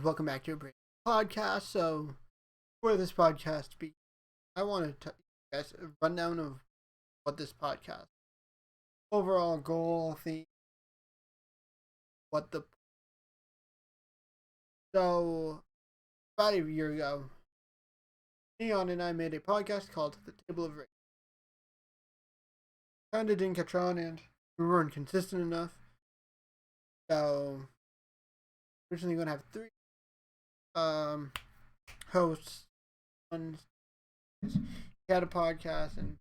welcome back to a brand new podcast. So, for this podcast, I want to tell you guys a rundown of what this podcast, overall goal, theme, what the. So, about a year ago, Neon and I made a podcast called The Table of Race. Kinda didn't catch on, and we weren't consistent enough. So, originally going to have three hosts. One he had a podcast and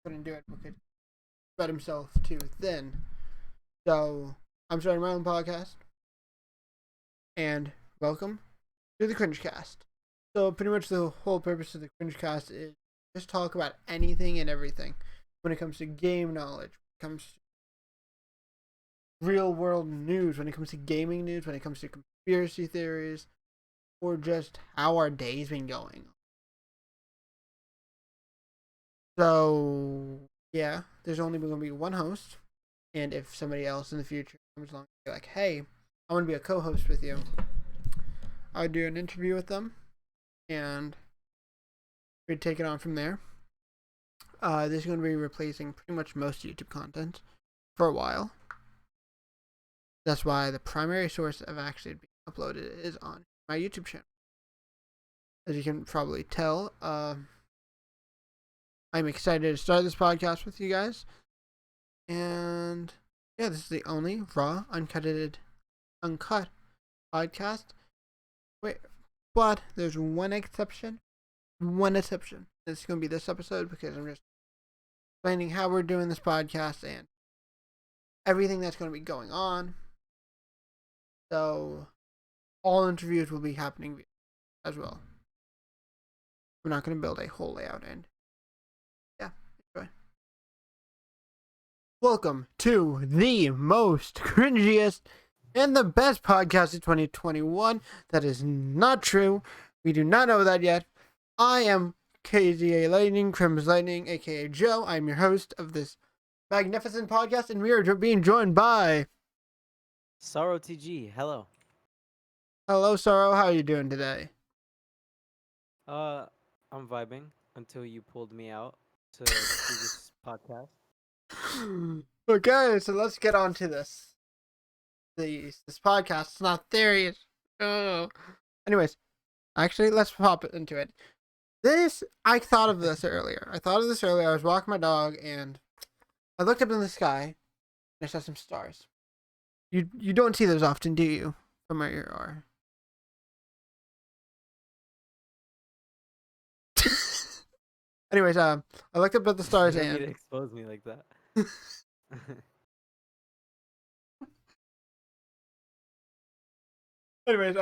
couldn't do it because he spread himself too thin. So I'm starting my own podcast. And welcome to the Cringe Cast. So pretty much the whole purpose of the Cringe Cast is just talk about anything and everything when it comes to game knowledge, when it comes to real world news, when it comes to gaming news, when it comes to conspiracy theories, or just how our day's been going. So, yeah, there's only going to be one host, and if somebody else in the future comes along and be like, hey, I want to be a co-host with you, I would do an interview with them, and we'd take it on from there. This is going to be replacing pretty much most YouTube content for a while. That's why the primary source of actually being uploaded is on my YouTube channel. As you can probably tell, I'm excited to start this podcast with you guys. And yeah, this is the only raw, uncut podcast. Wait, but there's one exception. It's going to be this episode because I'm just explaining how we're doing this podcast and everything that's going to be going on. So all interviews will be happening as well. We're not going to build a whole layout and yeah, enjoy. Welcome to the most cringiest and the best podcast of 2021. That is not true. We do not know that yet. I am KZA Lightning, Crim's Lightning, aka Joe. I'm your host of this magnificent podcast, and we are being joined by SorrowTg, hello. Hello, Sorrow. How are you doing today? I'm vibing until you pulled me out to do this podcast. Okay, so let's get on to this. This podcast. It's not theory. Oh. Anyways, actually, let's pop it into it. I thought of this earlier. I was walking my dog and I looked up in the sky and I saw some stars. You don't see those often, do you? From where you are. Anyways, I looked up at the stars You and need to expose me like that. anyways,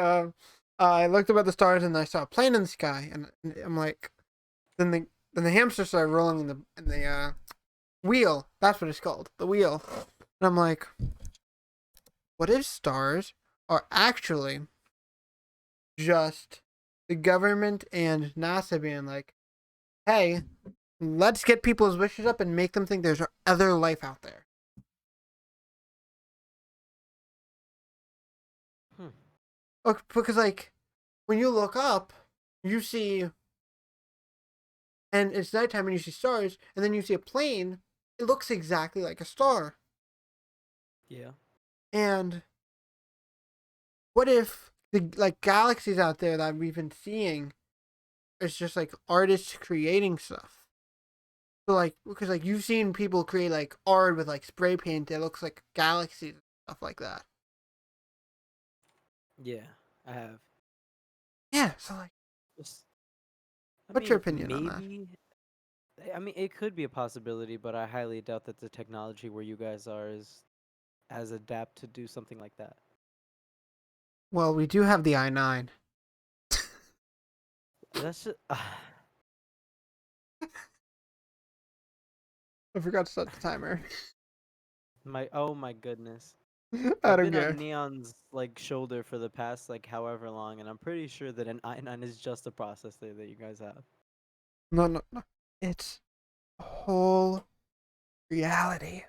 I looked up at the stars and I saw a plane in the sky, and I'm like, then the hamster started rolling in the wheel. That's what it's called, the wheel. And I'm like, what if stars are actually just the government and NASA being like, hey, let's get people's wishes up and make them think there's other life out there. Because like when you look up, you see, and it's nighttime and you see stars, and then you see a plane. It looks exactly like a star. Yeah. And what if the like galaxies out there that we've been seeing is just like artists creating stuff? So like because like you've seen people create like art with like spray paint that looks like galaxies and stuff like that. Yeah, I have. Yeah. So like, Just, what's your opinion on that? maybe. I mean, it could be a possibility, but I highly doubt that the technology where you guys are is as adept to do something like that. Well, we do have the i9. That's just. I forgot to set the timer. Oh my goodness. I I've don't been care. on Neon's like shoulder for the past like however long, and I'm pretty sure that an i9 is just a processor that you guys have. No, no, no. It's a whole reality.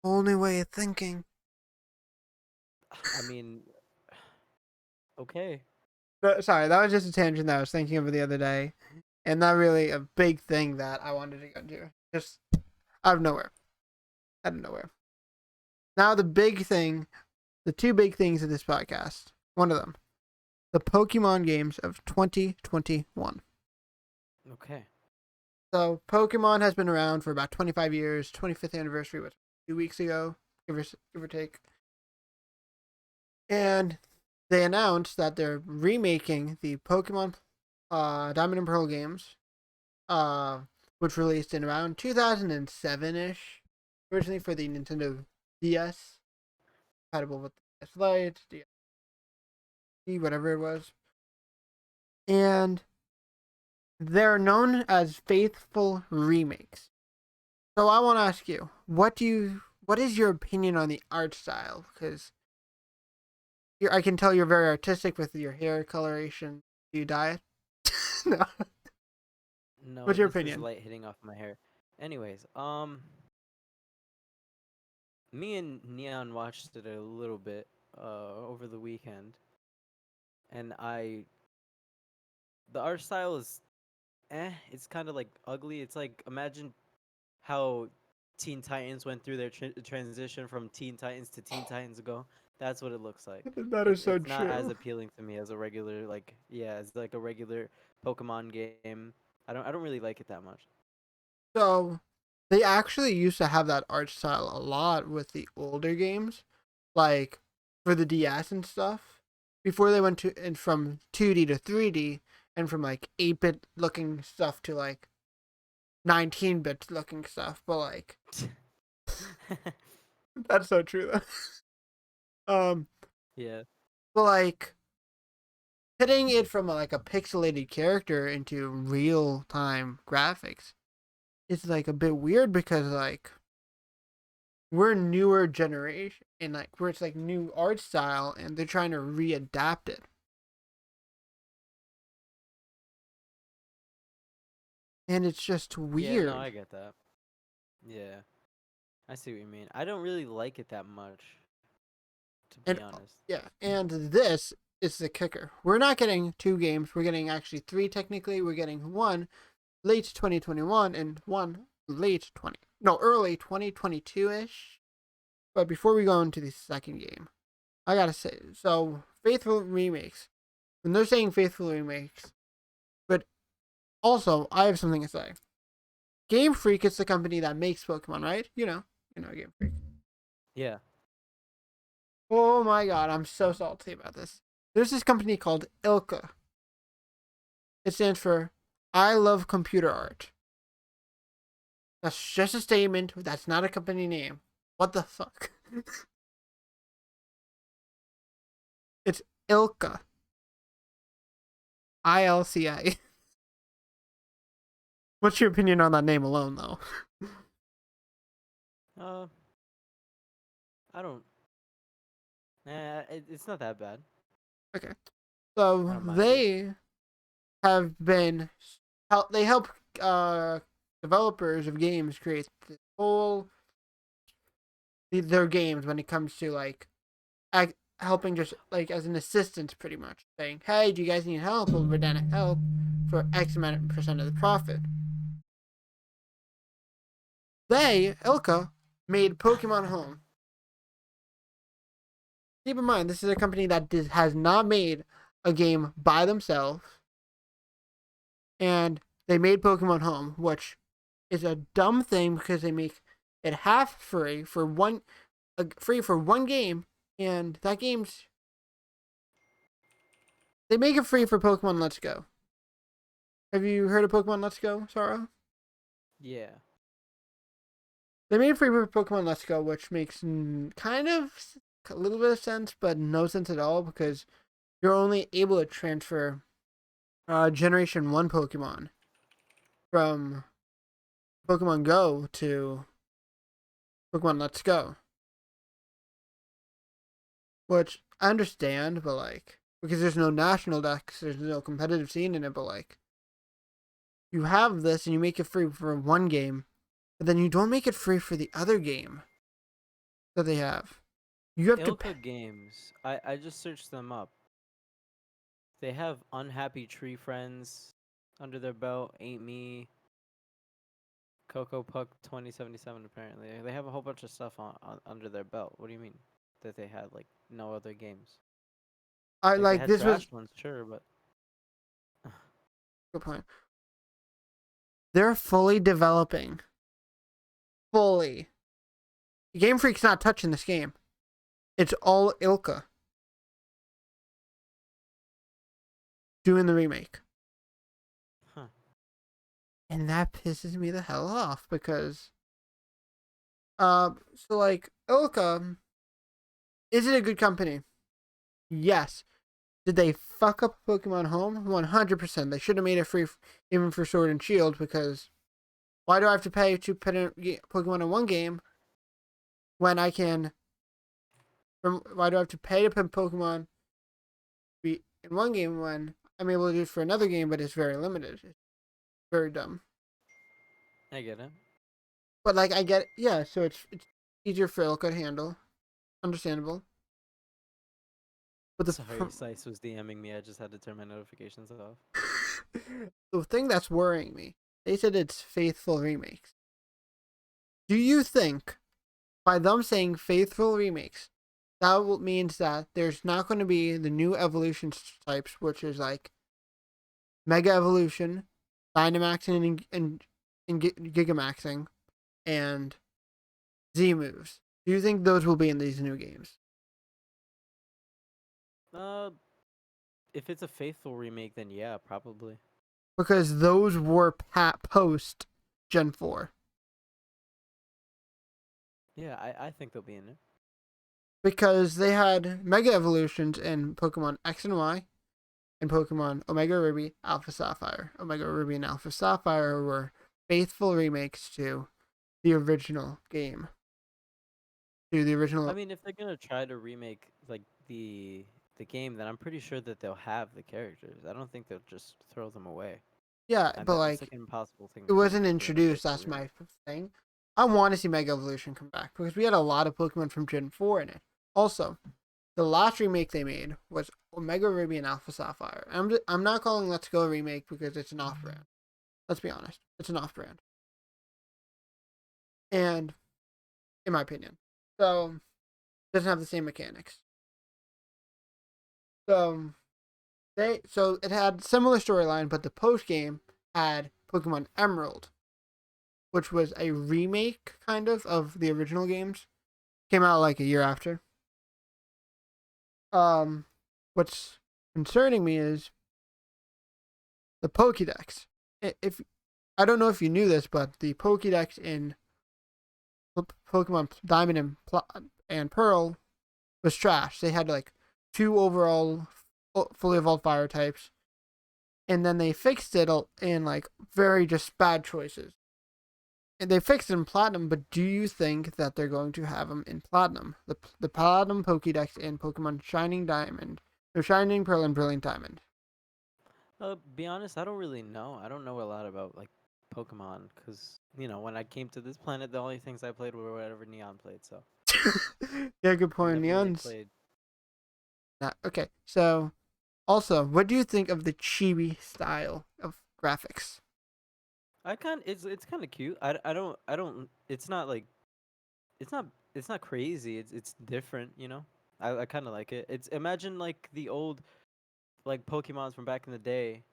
Whole new way of thinking. I mean, okay. Sorry, that was just a tangent that I was thinking of the other day, and not really a big thing that I wanted to go into. Just out of nowhere. Out of nowhere. Now the big thing, the two big things of this podcast. One of them, the Pokemon games of 2021. Okay. So Pokemon has been around for about 25 years. 25th anniversary was 2 weeks ago, give or take. And they announced that they're remaking the Pokemon Diamond and Pearl games, uh, which released in around 2007 ish, originally for the Nintendo DS, compatible with the DS Lite, DS, whatever it was. And they're known as faithful remakes. So I want to ask you, what is your opinion on the art style? Because I can tell you're very artistic with your hair coloration. Do you dye it? No. No, What's your this is opinion? light hitting off my hair. Anyways, me and Neon watched it a little bit over the weekend, and the art style is it's kind of like ugly. It's like, imagine how Teen Titans went through their transition from Teen Titans to Teen Titans Go. That's what it looks like. That is so It's not as true. appealing to me as a regular, like, yeah, as like a regular Pokemon game. I don't really like it that much. So they actually used to have that art style a lot with the older games, like for the DS and stuff. Before they went to and from 2D to 3D, and from like 8-bit looking stuff to like 19-bit looking stuff. But like that's so true though. Yeah. But like putting it from like a pixelated character into real time graphics is like a bit weird because like we're newer generation and like where it's like new art style and they're trying to readapt it. And it's just Yeah, no, weird. I get that. Yeah. I see what you mean. I don't really like it that much, to And be honest. yeah, and this is the kicker. We're not getting two games. We're getting actually three technically. We're getting one late 2021 and one late 20. No, early 2022-ish. But before we go into the second game, I gotta say, so faithful remakes. When they're saying faithful remakes, but also I have something to say. Game Freak is the company that makes Pokemon, right? You know Game Freak. Yeah. Oh my god, I'm so salty about this. There's this company called ILCA. It stands for I Love Computer Art. That's just a statement. That's not a company name. What the fuck? It's ILCA. ILCA. What's your opinion on that name alone, though? Uh, I don't. It's not that bad. Okay. I So don't mind it. they have been they help developers of games create the whole their games when it comes to like helping just like as an assistant pretty much saying hey do you guys need help we're down to help for x amount percent of the profit. They Ilka made Pokemon Home. Keep in mind this is a company that has not made a game by themselves, and they made Pokemon Home, which is a dumb thing because they make it half free for one game, and that game's they make it free for Pokemon Let's Go. Have you heard of Pokemon Let's Go, Sorrow? Yeah. They made it free for Pokemon Let's Go, which makes kind of a little bit of sense, but no sense at all because you're only able to transfer Generation 1 Pokemon from Pokemon Go to Pokemon Let's Go. Which I understand, but like, because there's no national decks, there's no competitive scene in it, but like, you have this and you make it free for one game, but then you don't make it free for the other game that they have. You have to Ilka pay. games. I just searched them up. They have Unhappy Tree Friends under their belt. Ain't Me. Coco Puck 2077 apparently. They have a whole bunch of stuff on under their belt. What do you mean that they had like no other games? I Like they like had this was trash ones, sure, but good point. They're fully developing. Fully. Game Freak's not touching this game. It's all Ilka doing the remake. huh. And that pisses me the hell off because so like Ilka, is it a good company? Yes. Did they fuck up Pokemon Home? 100%. They should have made it free even for Sword and Shield because why do I have to pay to put in Pokemon in one game when I can? Why do I have to pay to put Pokemon be in one game when I'm able to do it for another game, but it's very limited? It's very dumb. I get it. But like I get it. Yeah, so it's easier for Ilka to handle. Understandable. But Sorry, Sice was DMing me. I just had to turn my notifications off. the thing that's worrying me, they said it's faithful remakes. Do you think by them saying faithful remakes, that means that there's not going to be the new evolution types, which is like Mega Evolution, Dynamaxing and Gigamaxing, and Z moves? Do you think those will be in these new games? Uh, if it's a faithful remake, then yeah, probably. Because those were post Gen 4. Yeah, I think they'll be in it. Because they had Mega Evolutions in Pokemon X and Y and Pokemon Omega Ruby, Alpha Sapphire. Omega Ruby and Alpha Sapphire were faithful remakes to the original game. To the original. I mean, if they're gonna try to remake like the game, then I'm pretty sure that they'll have the characters. I don't think they'll just throw them away. Yeah, And but that's like like an impossible thing it to do wasn't doing a introduced. faithful That's remake. my thing. I want to see Mega Evolution come back because we had a lot of Pokemon from Gen 4 in it. Also, the last remake they made was Omega Ruby and Alpha Sapphire. I'm not calling Let's Go a remake because it's an off brand. Let's be honest, it's an off brand, and in my opinion, so it doesn't have the same mechanics. So it had similar storyline, but the post game had Pokemon Emerald, which was a remake kind of the original games. Came out like a year after. What's concerning me is the Pokédex. If I don't know if you knew this, but the Pokédex in Pokemon Diamond and Pearl was trash. They had like 2 overall fully evolved fire types, and then they fixed it in like very just bad choices. And they fixed it in Platinum, but do you think that they're going to have them in Platinum? The Platinum Pokédex in Pokemon Shining Diamond, or Shining Pearl and Brilliant Diamond. Be honest, I don't really know. I don't know a lot about like Pokemon because when I came to this planet, the only things I played were whatever Neon played. So Yeah, good I've point. never really Neon's. played. Okay, so also, what do you think of the chibi style of graphics? It's kind of cute. I don't. It's not like it's not it's not crazy. It's different. I kind of like it. It's imagine like the old like Pokemons from back in the day,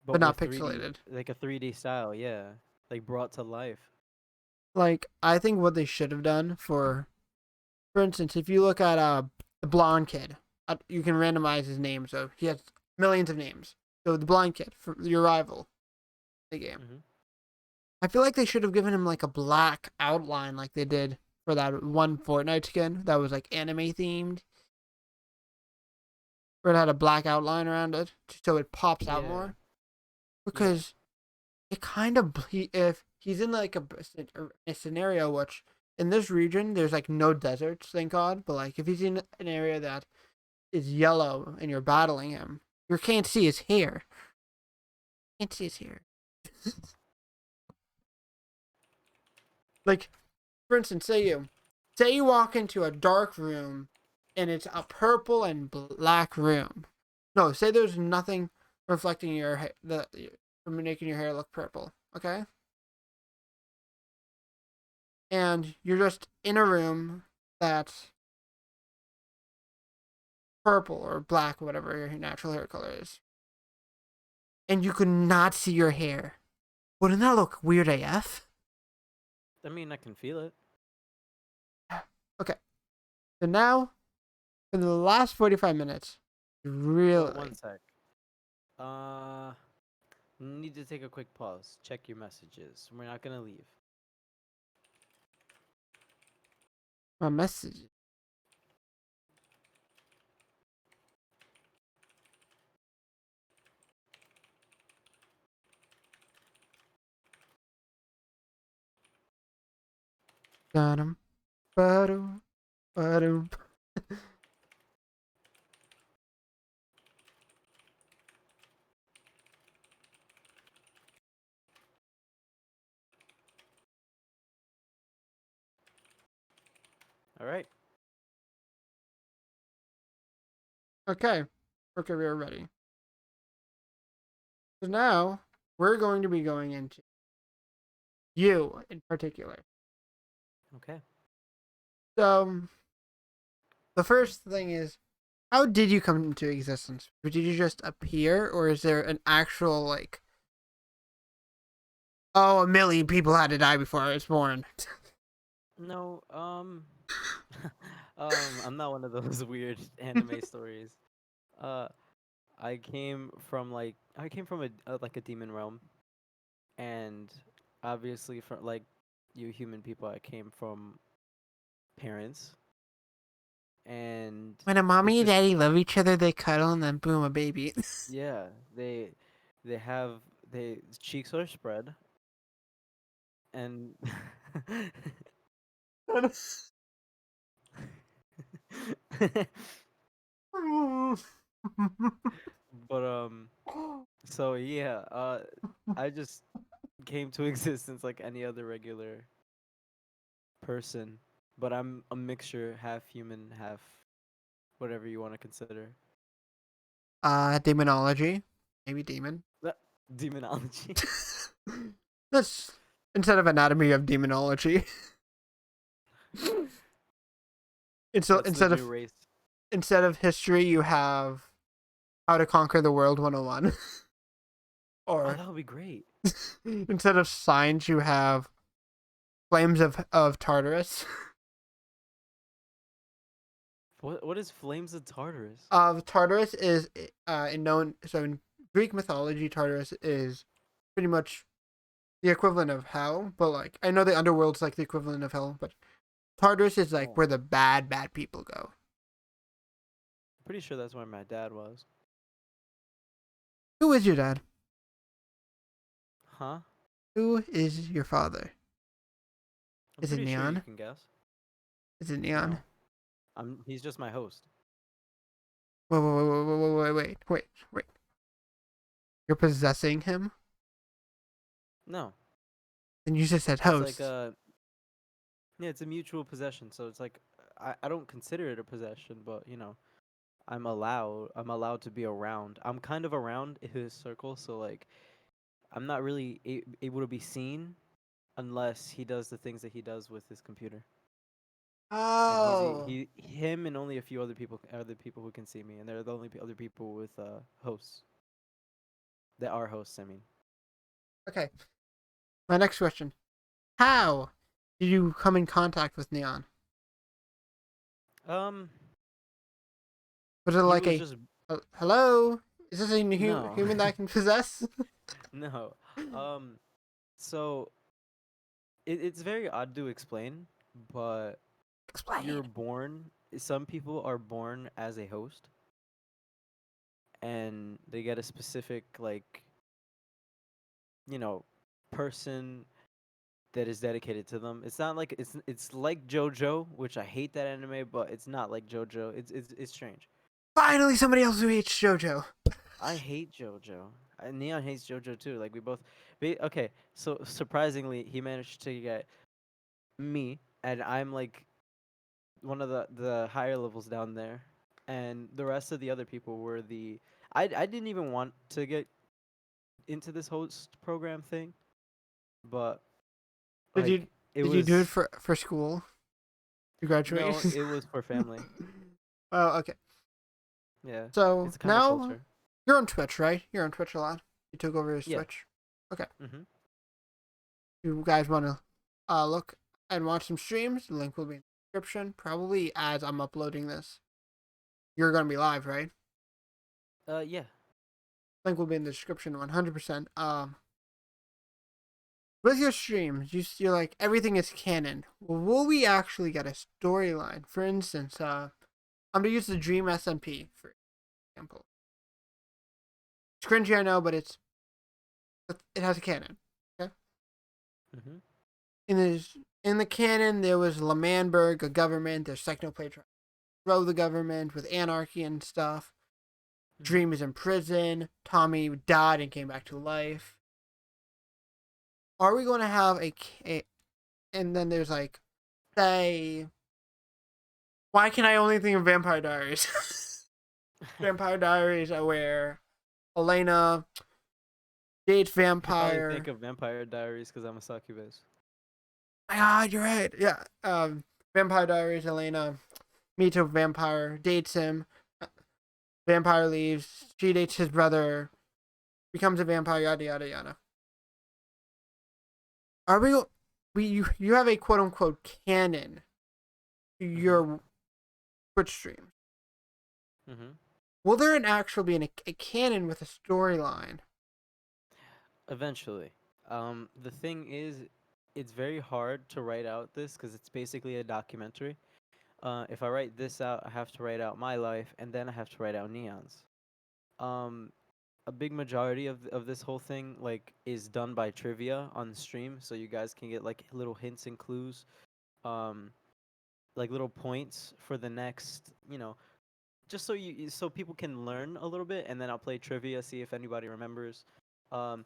but But not with 3D pixelated. like a 3D style. Yeah, like brought to life. Like, I think what they should have done for instance, if you look at the blonde kid, you can randomize his name, so he has millions of names. So the blonde kid for your rival, the game. Hmm. I feel like they should have given him like a black outline, like they did for that one Fortnite skin that was like anime themed, where it had a black outline around it, so it pops out Yeah, more. yeah. Because it kind of if he's in like a scenario which in this region there's like no deserts, thank God, but like if he's in an area that is yellow and you're battling him, you can't see his hair. Can't see his hair. Like, for instance, say you say you walk into a dark room and it's a purple and black room. No, say there's nothing reflecting your hair, from making your hair look purple. Okay, and you're just in a room that's purple or black, whatever your natural hair color is, and you could not see your hair. Wouldn't that look weird AF? I mean, I can feel it. Okay, so now in the last 45 minutes, really. One sec. Need to take a quick pause. Check your messages. We're not gonna leave. My message. Got him. Ba-dum, ba-dum. All right. Okay. Okay, we are ready. So now we're going to be going into you in particular. Okay. So the first thing is, how did you come into existence? Did you just appear, or is there an actual like, oh, a million people had to die before I was born? No. I'm not one of those weird anime stories. Uh, I came from like a demon realm, and obviously from like you human people, I came from parents, and When a it's mommy and just daddy love each other, they cuddle, and then boom, a baby. yeah, they have they cheeks are spread, and but so yeah, I just came to existence like any other regular person, but I'm a mixture, half human, half whatever you want to consider. Demonology, maybe demon. Uh, Demonology. That's instead of anatomy of demonology. It's so That's the new race. instead of history, you have how to conquer the world 101. Oh, Or that would be great. instead of science, you have flames of Tartarus. What is Flames of Tartarus? Tartarus is in known so in Greek mythology, Tartarus is pretty much the equivalent of hell. But like I know the underworld's like the equivalent of hell, but Tartarus is like Oh, where the bad people go. pretty sure that's where my dad was. Who is your dad? Huh? Who is your father? I'm Is it pretty sure you Neon? can guess. Is it Neon? No. He's just my host. Wait. You're possessing him? No. And you just said It's like host. yeah, it's a mutual possession, so it's like I don't consider it a possession, but I'm allowed to be around. I'm kind of around his circle, so like I'm not really able to be seen unless he does the things that he does with his computer. And Oh. him and only a few other people are the people who can see me, and they're the only other people with hosts that are hosts. I mean, Okay. My next question. How did you come in contact with Neon? um, Was it he like was just hello? Is this a no, human that I can possess? no. Um, so it's very odd to explain, but Explain. you're born. Some people are born as a host, and they get a specific like person that is dedicated to them. It's not like it's like JoJo, which I hate that anime, but it's not like JoJo. It's strange. Finally, somebody else who hates JoJo. I hate JoJo. Neon hates JoJo too. Like we both. Okay, so surprisingly, he managed to get me, and I'm like one of the higher levels down there, and the rest of the other people were the. I didn't even want to get into this host program thing, but Did you like it did you do it was for school? To graduate? no, it was for family. Oh, okay. Yeah, So it's kind of now culture. you're on Twitch, right? You're on Twitch a lot. You took over his Yeah. Twitch. Okay. Mhm. You guys want to look and watch some streams? The link will be in the description. Probably as I'm uploading this. You're gonna be live, right? Yeah. Link will be in the description 100%. With your streams, you're like everything is canon. Well, will we actually get a storyline? For instance, I'm gonna use the Dream SMP for example. It's cringy, I know, but it has a canon. Okay. Mhm. In the canon, there was Lamanberg, a government. There's Technoplay trying to throw the government with anarchy and stuff. Mhm. Dream is in prison. Tommy died and came back to life. Are we going to have a and then there's like, say, why can I only think of Vampire Diaries? Vampire Diaries are where Elena dates I can only vampire. think of Vampire Diaries because I'm a succubus. My God, you're right. Yeah. Vampire Diaries. Elena meets a vampire, dates him. Vampire leaves. She dates his brother. Becomes a vampire. Yada yada yada. Are you have a quote unquote canon to Mhm. your Twitch stream? Mhm. Will there actually be a canon with a storyline? Eventually. The thing is, it's very hard to write out this because it's basically a documentary. If I write this out, I have to write out my life, and then I have to write out Neon's. Um, a big majority of this whole thing like is done by trivia on stream, so you guys can get like little hints and clues, um, like little points for the next, just so people can learn a little bit, and then I'll play trivia, see if anybody remembers. Um,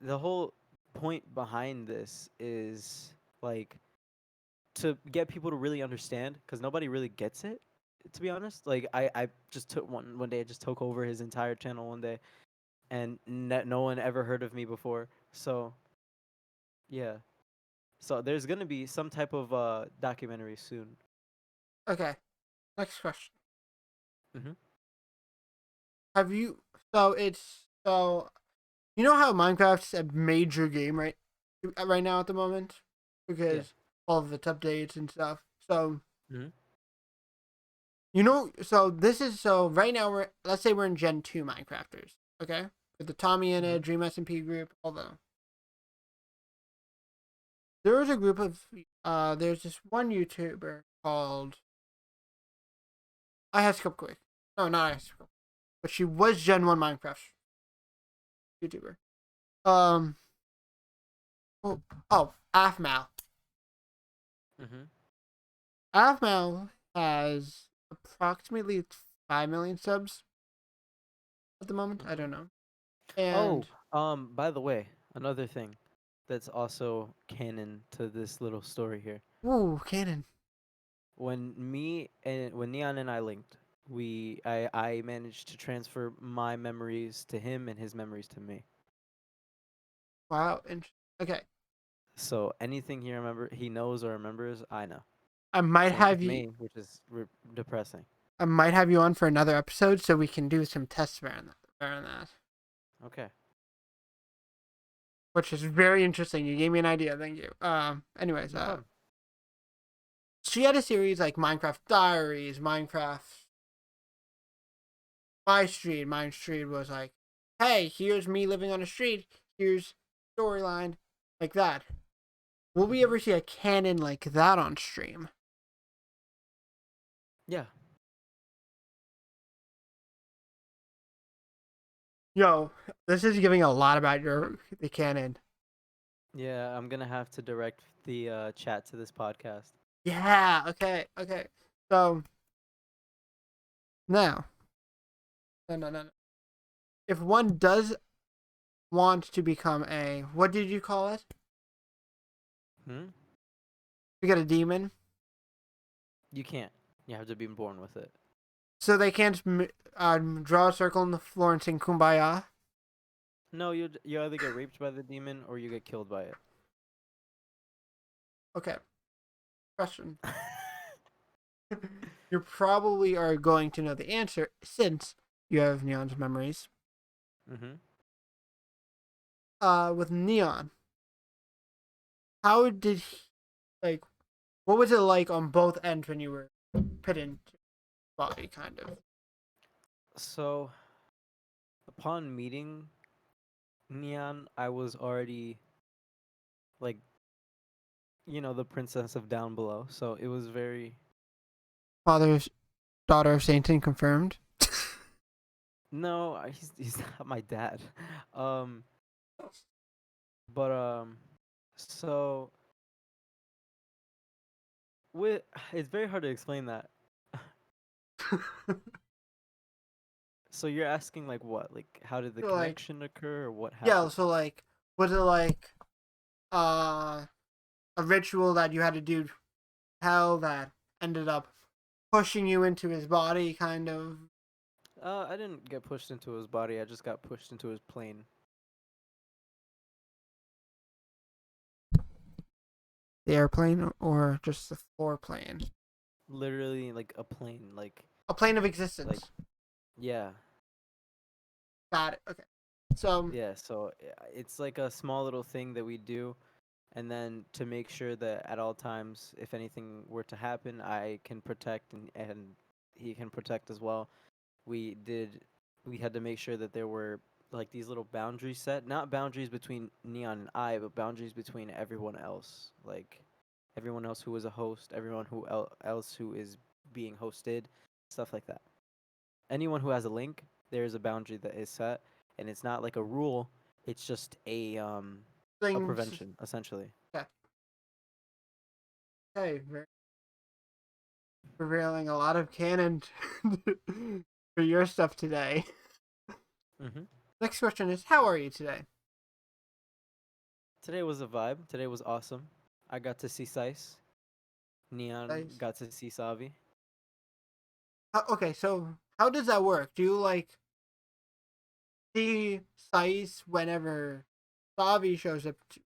the whole point behind this is like to get people to really understand because nobody really gets it, to be honest. Like I just took one day, I just took over his entire channel one day, and no one ever heard of me before. So yeah, so there's gonna be some type of documentary soon. Okay. Next question. Mm-hmm. Have you? So you know how Minecraft's a major game right now at the moment Yeah. because all of its updates and stuff. So Mm-hmm. so right now let's say we're in Gen 2 Minecrafters, okay? With the Tommy in Mm-hmm. it, Dream SMP group, all that. There was a group of there's this one YouTuber called I have Scope Quick. No, not I Scope, but she was Gen 1 Minecraft YouTuber. Um Afmal. Mm-hmm. Afmal has approximately 5 million subs at the moment. I Mm-hmm. don't know. Oh, And by the way, another thing that's also canon to this little story here. ooh, Canon. When Neon and I linked, I managed to transfer my memories to him and his memories to me. Wow. Okay. So anything he knows or remembers, I know. I might Same have with you me, which is depressing. I might have you on for another episode so we can do some tests around that. Okay. Which is very interesting. You gave me an idea. Thank you. Anyways, No problem. she had a series like Minecraft Diaries, Minecraft My Street. My Street was like, hey, here's me living on a street. Here's storyline like that. Will we Hmm. ever see a canon like that on stream? Yeah. Yo, this is giving a lot about the canon. Yeah, I'm gonna have to direct the chat to this podcast. Yeah. Okay. Okay. So now, no. If one does want to become a what did you call it? Hmm? We got a demon. You can't. You have to be born with it. So they can't draw a circle on the floor and sing "Kumbaya." No, you either get raped by the demon or you get killed by it. Okay. Question. You probably are going to know the answer since you have Neon's memories. Mhm. With Neon, how did he, like, what was it like on both ends when you were put into body, kind of? So, upon meeting Neon, I was already like, the princess of down below. So it was very Father's daughter of Satan confirmed. no, he's not my dad. Um, but so with it's very hard to explain that. So you're asking like what? Like how did the Like, connection occur or what yeah, happened? so like, was it like uh, a ritual that you had to do hell that ended up pushing you into his body, kind of? I didn't get pushed into his body. I just got pushed into his plane. The airplane or just the floor plane? Literally like a plane. A plane of Like existence. yeah. Got it. Okay. So, Yeah, so it's like a small little thing that we do, and then to make sure that at all times, if anything were to happen, I can protect and he can protect as well. We did, we had to make sure that there were like these little boundaries set, not boundaries between Neon and I, but boundaries between everyone else, like everyone else who was a host, everyone else who is being hosted, stuff like that. Anyone who has a link, there is a boundary that is set, and it's not like a rule. It's just a things. prevention essentially. Okay. Okay. Revealing a lot of canon for your stuff today. Hmm. Next question is, how are you today? Today was a vibe. Today was awesome. I got to see Sice. Neon Guys? got to see Savi. Okay, so how does that work? Do you like see Sice whenever Savi shows up to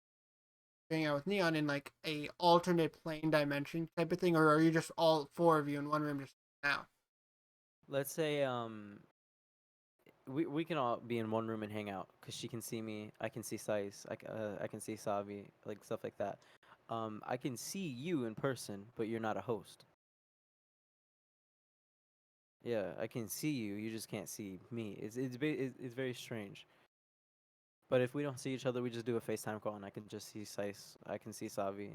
hang out with Neon in like a alternate plane dimension type of thing, or are you just all four of you in one room just now? Let's say we can all be in one room and hang out because she can see me. I can see Sice. I can see Savi, like stuff like that. I can see you in person, but you're not a host. Yeah, I can see you. You just can't see me. It's very strange. But if we don't see each other, we just do a FaceTime call, and I can just see Sice. I can see Savi.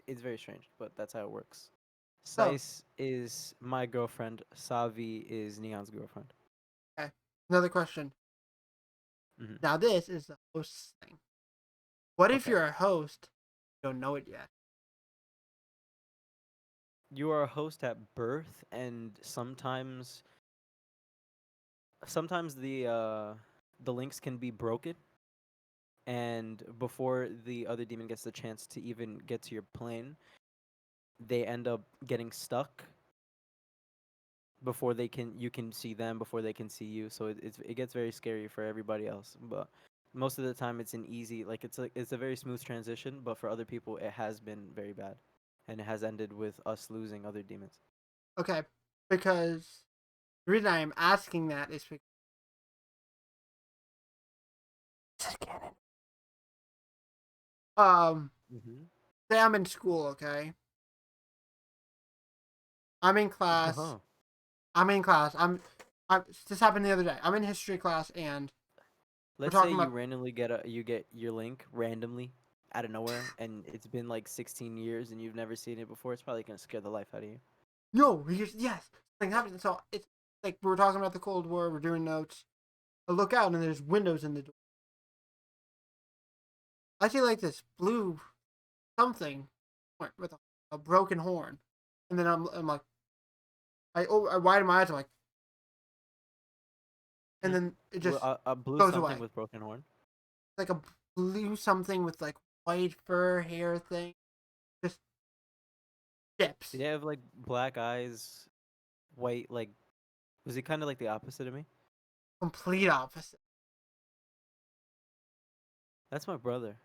It's very strange, but that's how it works. Oh, Sice is my girlfriend. Savi is Neon's girlfriend. okay. Another question. Hmm. Now this is the host thing. What if Okay. you're a host? You don't know it yet. You are a host at birth, and sometimes the links can be broken, and before the other demon gets the chance to even get to your plane, they end up getting stuck before you can see them before they can see you. So it gets very scary for everybody else. But most of the time, it's an easy it's a very smooth transition. But for other people, it has been very bad, and it has ended with us losing other demons. Okay, because the reason I am asking that is because um, Mm-hmm. say I'm in school, okay? I'm in class. Uh-huh. I'm in class. This happened the other day. I'm in history class and we're Let's say talking you about randomly you get your link randomly out of nowhere, and it's been like 16 years, and you've never seen it before. It's probably gonna scare the life out of you. no, because yes, something happened. So it's like we were talking about the Cold War. We're doing notes. I look out and there's windows in the door. I see like this blue something with a broken horn, and then I'm like I widen my eyes. I'm like, and Hmm. then it just A blue goes something away. with broken horn. Like a blue something with like white fur hair thing. Just Dips. Did he have like black eyes, white, like was he kind of like the opposite of me? Complete opposite. That's my brother.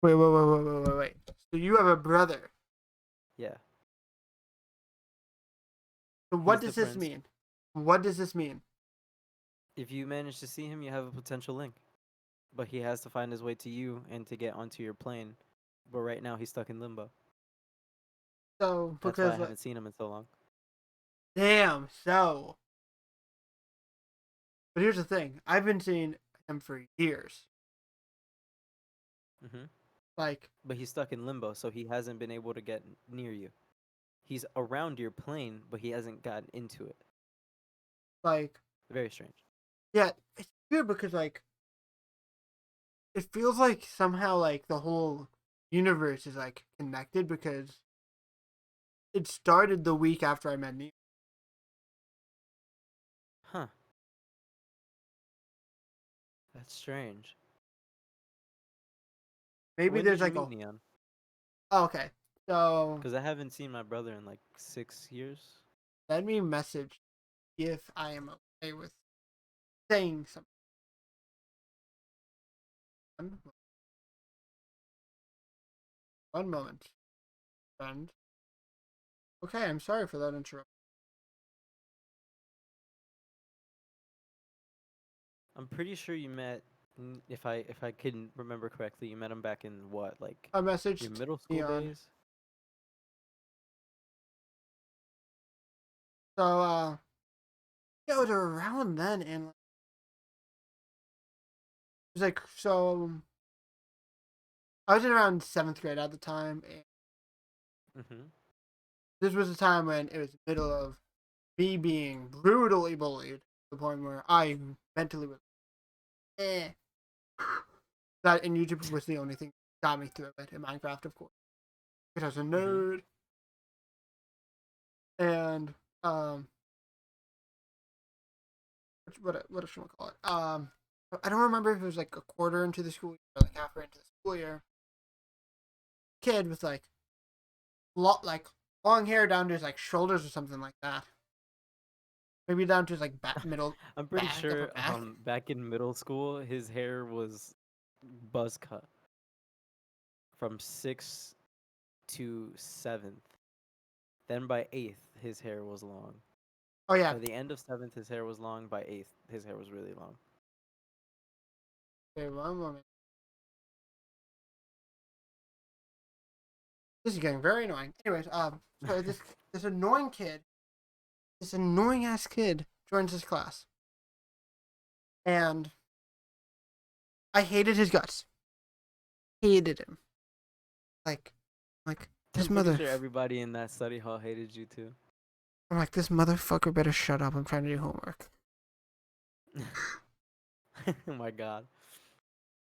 Wait. So you have a brother. Yeah. So what He's the does this prince. mean? What does this mean? If you manage to see him, you have a potential link. But he has to find his way to you and to get onto your plane. But right now he's stuck in limbo. So That's why I because haven't seen him in so long. damn. So, but here's the thing. I've been seeing him for years. Hmm. Like, But he's stuck in limbo, so he hasn't been able to get near you. He's around your plane, but he hasn't gotten into it. like, Very strange. yeah, it's weird because like it feels like somehow like the whole universe is like connected because it started the week after I met Neil. Huh. That's strange. Maybe When there's did you like meet a Neon? oh, okay. So Because I haven't seen my brother in like 6 years. send me a message if I am okay with saying something. One moment, friend. Okay, I'm sorry for that interruption. I'm pretty sure you met, if I can remember correctly, you met him back in what, like I your messaged middle school Neon. days? So yeah, it was around then, and it was like so. I was in around seventh grade at the time, and Mm-hmm. this was a time when it was the middle of me being brutally bullied to the point where I mentally was eh. That and YouTube was the only thing that got me through it, and Minecraft, of course, because I was a Mm-hmm. nerd. And what else should I call it? I don't remember if it was like a quarter into the school year or like halfway into the school year. Kid with like like long hair down to his like shoulders or something like that. Maybe down to his like middle I'm pretty back, upper sure back. back in middle school his hair was buzz cut from 6th to 7th. Then by 8th his hair was long. Oh yeah. By the end of 7th his hair was long. By 8th his hair was really long. Okay, one moment. This is getting very annoying. Anyways, so this annoying kid, this annoying ass kid joins this class, and I hated his guts. Hated him. Like, like this I'm pretty mother. sure everybody in that study hall hated you too. I'm like, this motherfucker better shut up. I'm trying to do homework. Oh my god.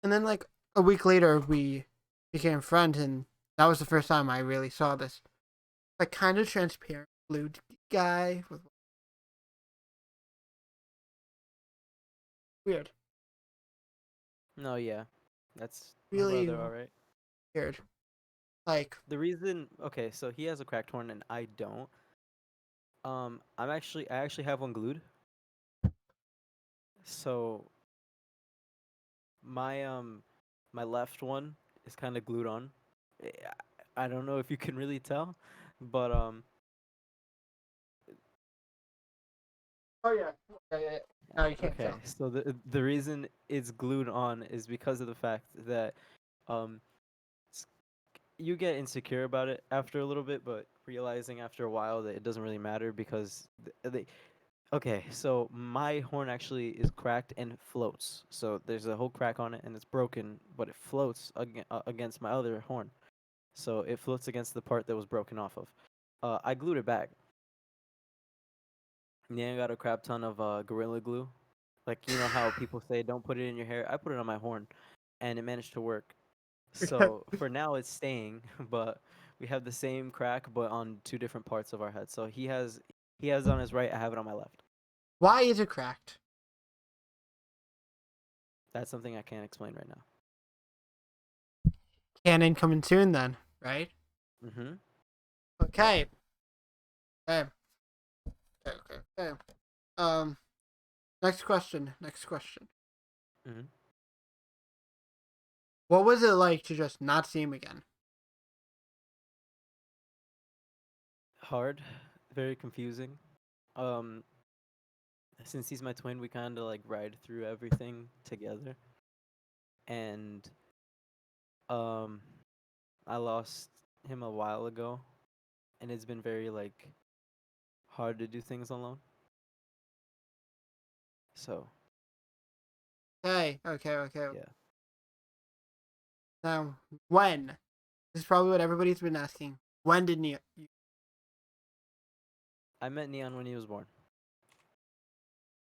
And then like a week later, we became friends, and that was the first time I really saw this like kind of transparent blue guy with weird, No, yeah. That's my really brother, all right. weird. Like, The reason, okay, so he has a cracked horn and I don't. I actually have one glued. So my my left one is kind of glued on. Eh, I don't know if you can really tell, but oh yeah, yeah. No, you can't okay. tell. So the reason it's glued on is because of the fact that um s- you get insecure about it after a little bit, but realizing after a while that it doesn't really matter because they okay, so my horn actually is cracked and floats. So there's a whole crack on it and it's broken, but it floats against my other horn. So it floats against the part that was broken off of. I glued it back. And then I got a crap ton of Gorilla Glue. Like, you know how people say don't put it in your hair? I put it on my horn and it managed to work. So for now it's staying, but we have the same crack but on two different parts of our head. So he has on his right, I have it on my left. Why is it cracked? That's something I can't explain right now. canon coming soon then, right? Mm-hmm. Okay. Okay. Okay. Next question. Mm-hmm. What was it like to just not see him again? Hard, very confusing. Um, since he's my twin, we kind of like ride through everything together, and um, I lost him a while ago, and it's been very like hard to do things alone. So Okay. yeah, Now, when? This is probably what everybody's been asking. When did Neon? I met Neon when he was born,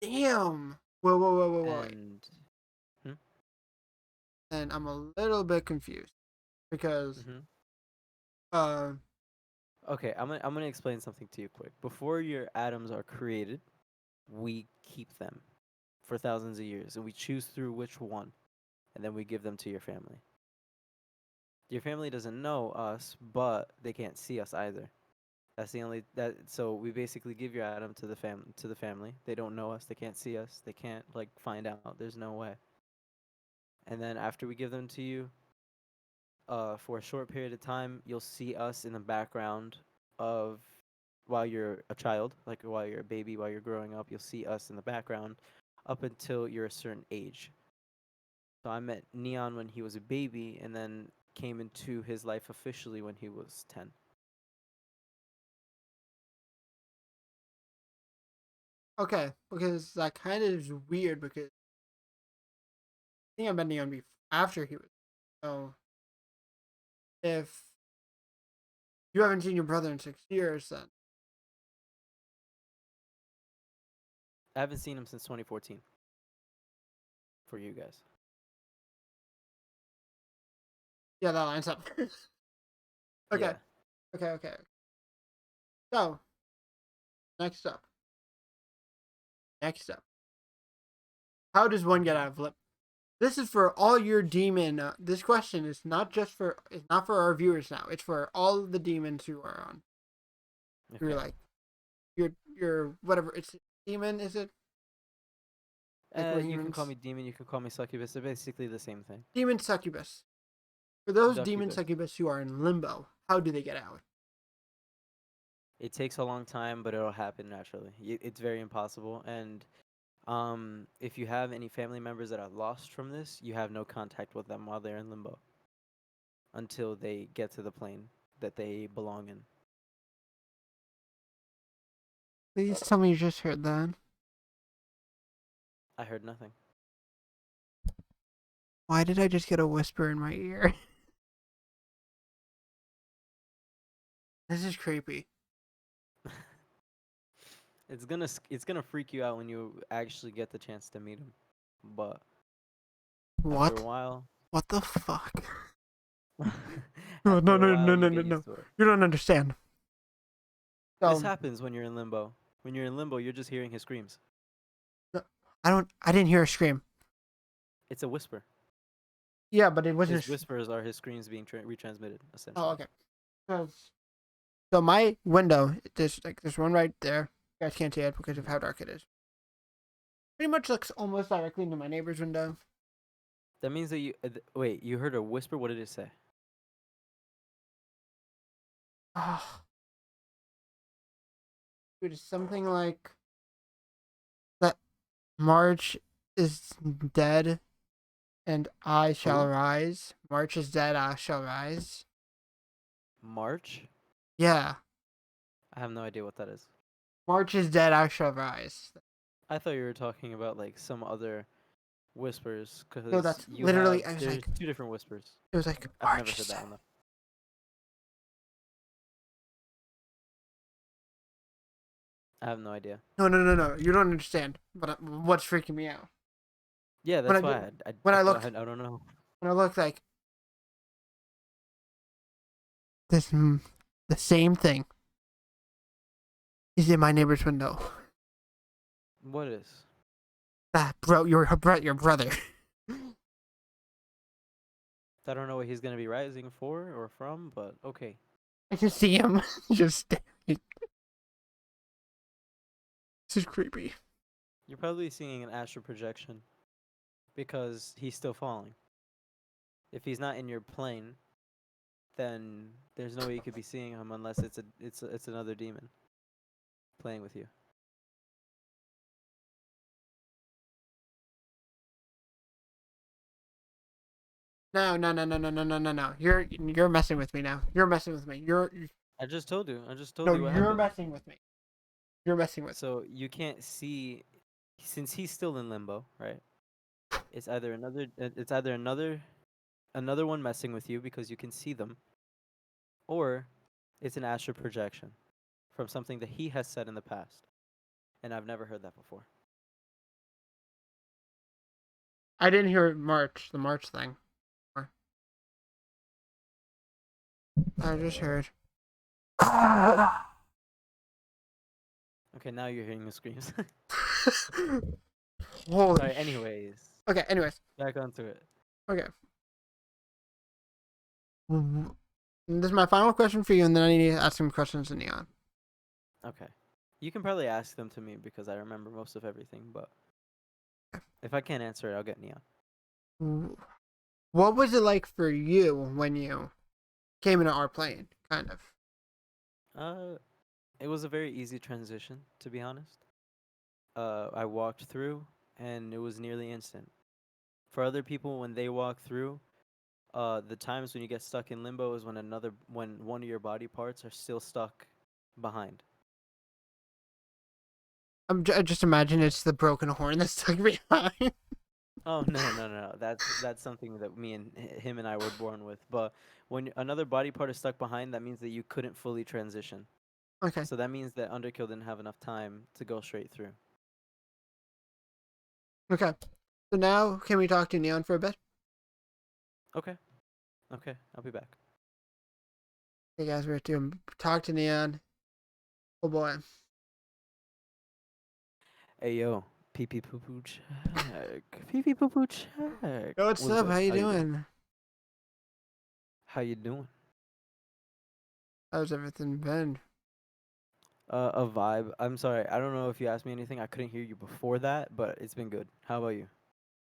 Damn. Whoa. Wait. and hmm? And I'm a little bit confused because, Mm-hmm. uh, Okay, I'm gonna explain something to you quick. Before your atoms are created, we keep them for thousands of years, and we choose through which one, and then we give them to your family. Your family doesn't know us, but they can't see us either. That's the only that. So we basically give your atom to the family. They don't know us. They can't see us. They can't like find out. There's no way. And then after we give them to you, for a short period of time, you'll see us in the background of while you're a child, like while you're a baby, while you're growing up, you'll see us in the background up until you're a certain age. So I met Neon when he was a baby and then came into his life officially when he was 10. okay, because that kind of is weird because I think I met Neon after he was. So if you haven't seen your brother in 6 years, then I haven't seen him since 2014 for you guys. yeah, that lines up. Okay. Yeah. Okay. So next up. How does one get Hmm. out of limbo? This is for all your demon. This question is not just for. It's not for our viewers now. It's for all the demons who are on. You're Okay. like, you're whatever. It's demon. Is it like we're You can call humans? me demon, you can call me succubus. They're basically the same thing. Demon succubus. For those demon Duccubus. succubus who are in limbo, how do they get out? It takes a long time, but it'll happen naturally. It's very impossible. And if you have any family members that are lost from this, you have no contact with them while they're in limbo until they get to the plane that they belong in. Please tell me you just heard that. I heard nothing. Why did I just get a whisper in my ear? This is creepy. It's gonna freak you out when you actually get the chance to meet him, but after a What? while, What the fuck? No, after no, a no, while, no, you no, no, get no. used to it. You don't understand. This So, happens when you're in limbo. When you're in limbo, you're just hearing his screams. no, I don't. I didn't hear a scream. It's a whisper. Yeah, but it wasn't. His whispers are his screams being retransmitted, Oh, essentially. okay. So my window, there's one right there. You guys can't see it because of Hmm. how dark it is. Pretty much looks almost directly into my neighbor's window. That means that wait. You heard a whisper. What did it say? Oh, it is something like that. March is dead, and I shall Who? rise. March is dead, I shall rise. March? Yeah, I have no idea what that is. March is dead, I shall rise. I thought you were talking about like some other whispers, No, because that's you literally. have I was there's like, two different whispers. it was like I've never March heard is that dead. one though. I have no idea. No. You don't understand. But what's freaking me out Yeah, when that's I why get I, I, when I I thought look I don't know. when I look like this, the same thing is in my neighbor's window. What is? That bro, your brother. I don't know what he's gonna be rising for or from, but okay. I can see him just staring. This is creepy. You're probably seeing an astral projection because he's still falling. If he's not in your plane, then there's no way you could be seeing him unless it's another demon playing with you. No. You're messing with me now. You're messing with me. I just told you. I just told No, you what you're happened. messing with me. You're messing with me. So you can't see, since he's still in limbo, right? It's either another one messing with you because you can see them, or it's an astral projection from something that he has said in the past, and I've never heard that before. I didn't hear the March thing. I just heard. Okay, now you're hearing the screams. Holy. Sorry. Anyways, Okay. Anyways. back onto it. Okay. This is my final question for you, and then I need to ask some questions to Neon. Okay, you can probably ask them to me because I remember most of everything, but if I can't answer it, I'll get Neon. What was it like for you when you came into our plane? Kind of. It was a very easy transition, to be honest. I walked through, and it was nearly instant. For other people, when they walk through, the times when you get stuck in limbo is when one of your body parts are still stuck behind. I just imagine it's the broken horn that's stuck behind. Oh no. That's something that me and him and I were born with. But when another body part is stuck behind, that means that you couldn't fully transition. Okay. So that means that Underkill didn't have enough time to go straight through. Okay. So now, can we talk to Neon for a bit? Okay, I'll be back. Hey guys, we're to talk to Neon. Oh boy. Hey yo, pee pee poo poo check. Pee pee poo poo check. Yo, what's up? good? How you doing? How you doing? How's everything been? A vibe. I'm sorry. I don't know if you asked me anything. I couldn't hear you before that, but it's been good. How about you?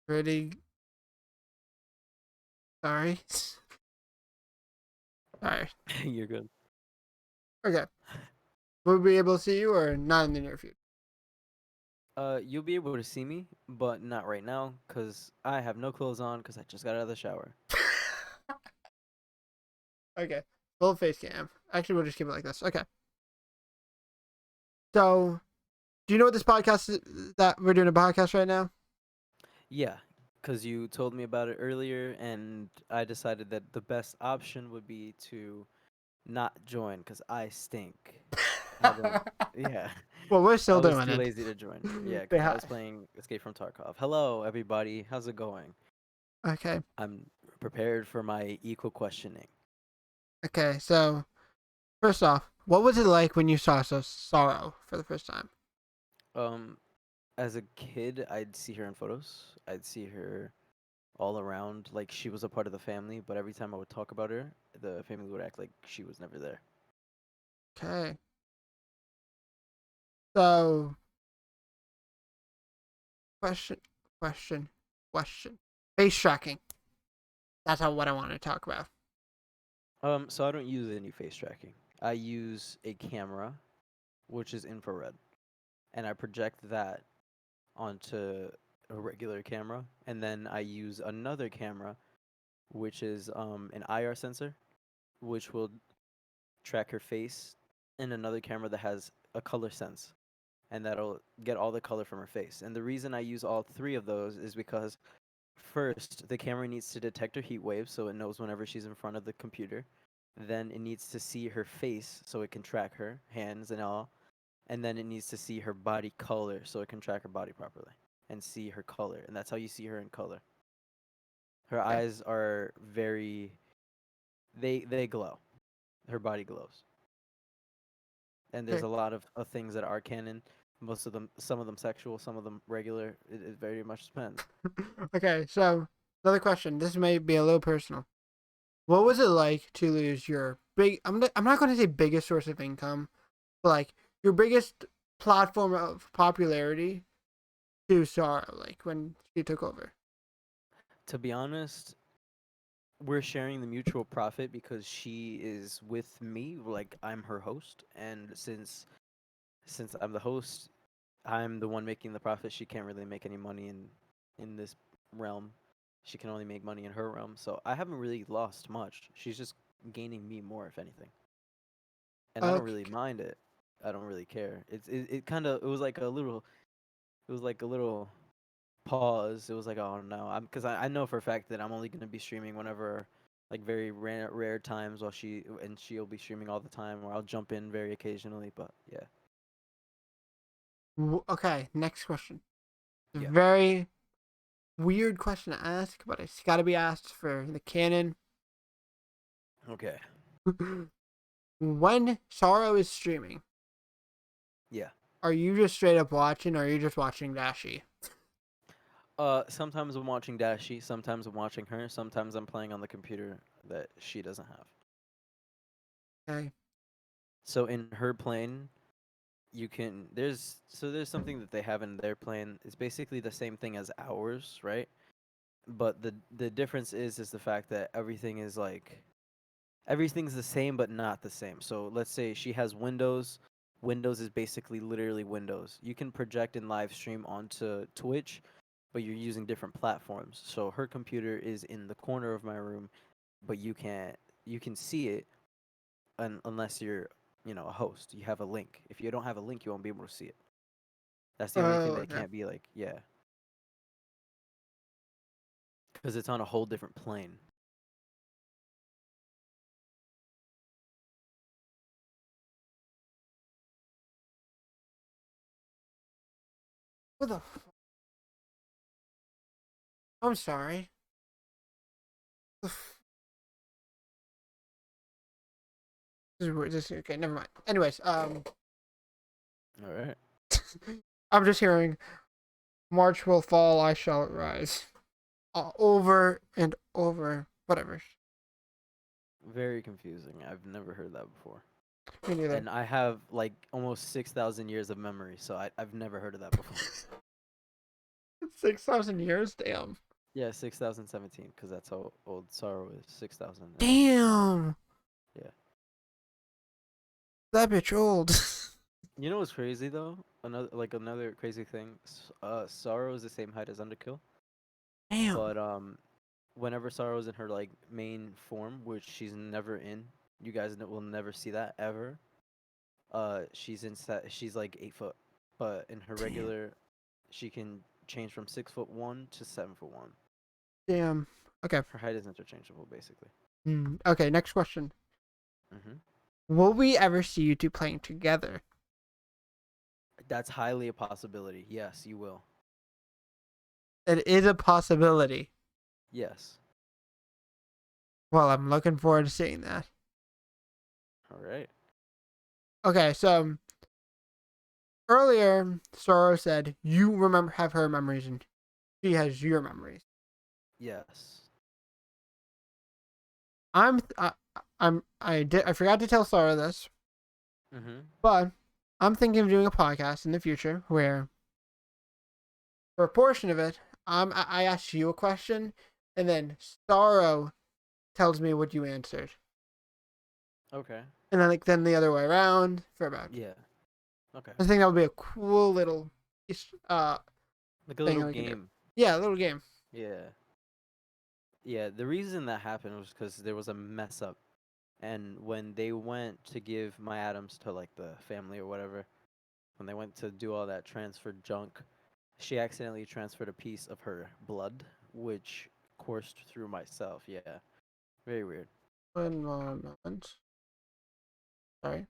Pretty. Sorry. Sorry. You're good. Okay. Will we be able to see you or not in the near future? You'll be able to see me, but not right now, cause I have no clothes on, cause I just got out of the shower. Okay. Full face cam. Actually, we'll just keep it like this. Okay. So, do you know what this podcast is? That we're doing a podcast right now? Yeah, cause you told me about it earlier, and I decided that the best option would be to not join, cause I stink. I don't. Yeah. Well, we're I still was doing too it. lazy to join. Yeah, They because I was playing Escape from Tarkov. Hello, everybody. How's it going? Okay. I'm prepared for my equal questioning. Okay. So, first off, what was it like when you saw Sorrow for the first time? Um, as a kid, I'd see her in photos. I'd see her all around, like she was a part of the family. But every time I would talk about her, the family would act like she was never there. Okay. So, question, question. Face tracking. That's what I want to talk about. So I don't use any face tracking. I use a camera, which is infrared, and I project that onto a regular camera, and then I use another camera, which is an IR sensor, which will track her face, and another camera that has a color sense, and that'll get all the color from her face. And the reason I use all three of those is because first, the camera needs to detect her heat waves, so it knows whenever she's in front of the computer. Then it needs to see her face, so it can track her hands and all. And then it needs to see her body color, so it can track her body properly and see her color. And that's how you see her in color. Her Okay. eyes are they glow. Her body glows. And there's Okay. a lot of things that are canon. Most of them, some of them sexual, some of them regular. It very much depends. Okay. So, another question. This may be a little personal. What was it like to lose your big? I'm not going to say biggest source of income, but like your biggest platform of popularity to Sorrow, like when she took over. To be honest, we're sharing the mutual profit because she is with me, like I'm her host, and since I'm the host, I'm the one making the profit. She can't really make any money in this realm. She can only make money in her realm. So I haven't really lost much. She's just gaining me more, if anything. And I don't really Okay. mind it. I don't really care. It kind of it was like a little pause. It was like, oh no, I'm because I know for a fact that I'm only gonna be streaming whenever like very rare times while she'll be streaming all the time, or I'll jump in very occasionally. But yeah, Okay. Next question. yeah, Very weird question to ask, but it's got to be asked for the canon. okay, When Sorrow is streaming, yeah. are you just straight up watching, or are you just watching Dashi? Sometimes I'm watching Dashi, sometimes I'm watching her, sometimes I'm playing on the computer that she doesn't have. Okay. So in her plane, you can there's something that they have in their plane. It's basically the same thing as ours, right? But the difference is the fact that everything's the same but not the same. So let's say she has Windows. Windows is basically literally Windows. You can project and live stream onto Twitch, but you're using different platforms. So her computer is in the corner of my room, but you can see it unless you're, a host. You have a link. If you don't have a link, you won't be able to see it. That's the only thing Oh, that okay. can't be like, yeah, because it's on a whole different plane. What the? I'm sorry. Okay. Never mind. Anyways, All right. I'm just hearing March will fall, I shall rise. Over and over. Whatever. Very confusing. I've never heard that before. Me neither. And I have like almost 6,000 years of memory, so I've never heard of that before. 6,000 years? Damn. Yeah, 6,017, because that's how old Sorrow is. 6,009. Damn. Yeah. That bitch old. You know what's crazy though? Another crazy thing. Sorrow is the same height as Underkill, Damn. but whenever Sorrow is in her like main form, which she's never in, you guys will never see that ever. She's like 8 foot, but in her Damn. regular, she can change from 6'1" to 7'1". Damn. Okay. Her height is interchangeable, basically. Okay, next question. Hmm. Will we ever see you two playing together? That's highly a possibility. Yes, you will. It is a possibility. Yes. Well, I'm looking forward to seeing that. All right. Okay, so earlier, Sorrow said you remember have her memories and she has your memories. Yes. I'm I forgot to tell Sorrow this, Mhm. but I'm thinking of doing a podcast in the future where for a portion of it, I ask you a question and then Sorrow tells me what you answered. Okay. And then the other way around for about. Yeah. Okay. I think that would be a cool little uh Like a thing little we can do. game. Yeah, a little game. Yeah. Yeah. The reason that happened was because there was a mess up, and when they went to give my atoms to like the family or whatever, when they went to do all that transfer junk, she accidentally transferred a piece of her blood, which coursed through myself. Yeah. Very weird. 1 moment. Sorry.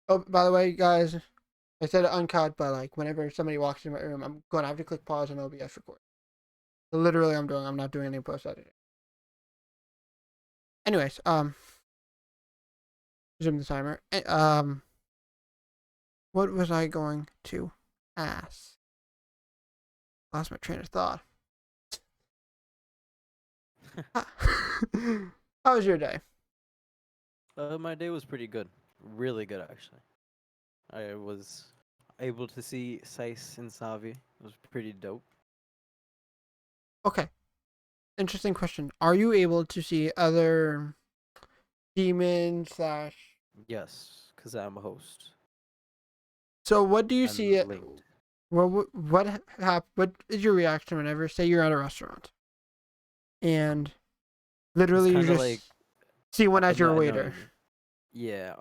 Oh, by the way, guys, I said uncut, but like whenever somebody walks in my room, I'm going to have to click pause on OBS record. So literally, I'm not doing any post editing. Anyways, resume the timer. What was I going to ask? Lost my train of thought. How was your day? My day was pretty good. Really good, actually. I was able to see Sice and Savi. It was pretty dope. Okay. Interesting question. Are you able to see other demons slash? Yes, because I'm a host. So what do you I'm see? linked. What is your reaction whenever, say, you're at a restaurant and It's literally you kind of like, just see one as your I know what waiter? you mean. Yeah,